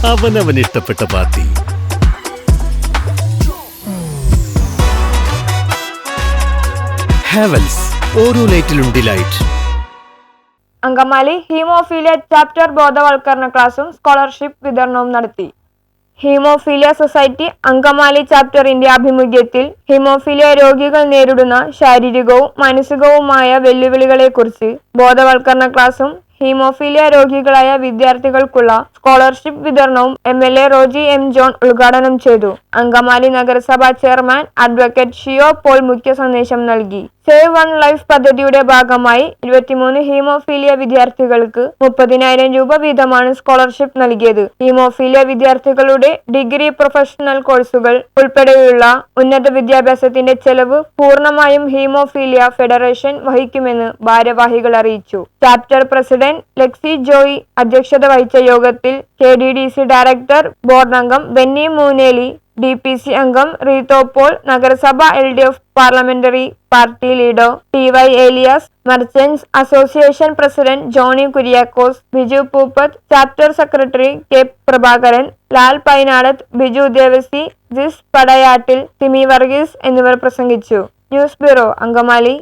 അവനവന് ഇഷ്ടപ്പെട്ട പാർട്ടി. ഹാവൽസ്, ഓരോ ലൈറ്റിലും ഡിലൈറ്റ്. അങ്കമാലി ഹീമോഫീലിയ ചാപ്റ്റർ ബോധവൽക്കരണ ക്ലാസും സ്കോളർഷിപ്പ് വിതരണവും നടത്തി. ഹീമോഫീലിയ സൊസൈറ്റി അങ്കമാലി ചാപ്റ്ററിന്റെ ആഭിമുഖ്യത്തിൽ ഹീമോഫീലിയ രോഗികൾ നേരിടുന്ന ശാരീരികവും മാനസികവുമായ വെല്ലുവിളികളെക്കുറിച്ച് ബോധവൽക്കരണ ക്ലാസും ഹീമോഫീലിയ രോഗികളായ വിദ്യാർത്ഥികൾക്കുള്ള സ്കോളർഷിപ്പ് വിതരണവും MLA റോജി M. ജോൺ ഉദ്ഘാടനം ചെയ്തു. അങ്കമാലി നഗരസഭാ ചെയർമാൻ അഡ്വക്കേറ്റ് ഷിയോ പോൾ മുഖ്യ സന്ദേശം നൽകി. സേവ് വൺ ലൈഫ് പദ്ധതിയുടെ ഭാഗമായി 23 ഹീമോഫീലിയ വിദ്യാർത്ഥികൾക്ക് 30,000 രൂപ വീതമാണ് സ്കോളർഷിപ്പ് നൽകിയത്. ഹീമോഫീലിയ വിദ്യാർത്ഥികളുടെ ഡിഗ്രി, പ്രൊഫഷണൽ കോഴ്സുകൾ ഉൾപ്പെടെയുള്ള ഉന്നത വിദ്യാഭ്യാസത്തിന്റെ ചെലവ് പൂർണ്ണമായും ഹീമോഫീലിയ ഫെഡറേഷൻ വഹിക്കുമെന്ന് ഭാരവാഹികൾ അറിയിച്ചു. ചാപ്റ്റർ പ്രസിഡന്റ് ലെക്സി ജോയി അധ്യക്ഷത വഹിച്ച യോഗത്തിൽ KDDC ഡയറക്ടർ ബോർഡ് അംഗം ബെന്നി മൂനേലി, DPC അംഗം റീത്തോ പോൾ, നഗരസഭ LDF parliamentary party leader TY Elias, merchants association president Johny Kuriakose, Biju Pooppath, chapter secretary K. Prabhakaran, Lal Painadath, Biju Devassy, Jis Padayattil, Simi Varghese എന്നിവർ പ്രസംഗിച്ചു. News bureau, Angamaly.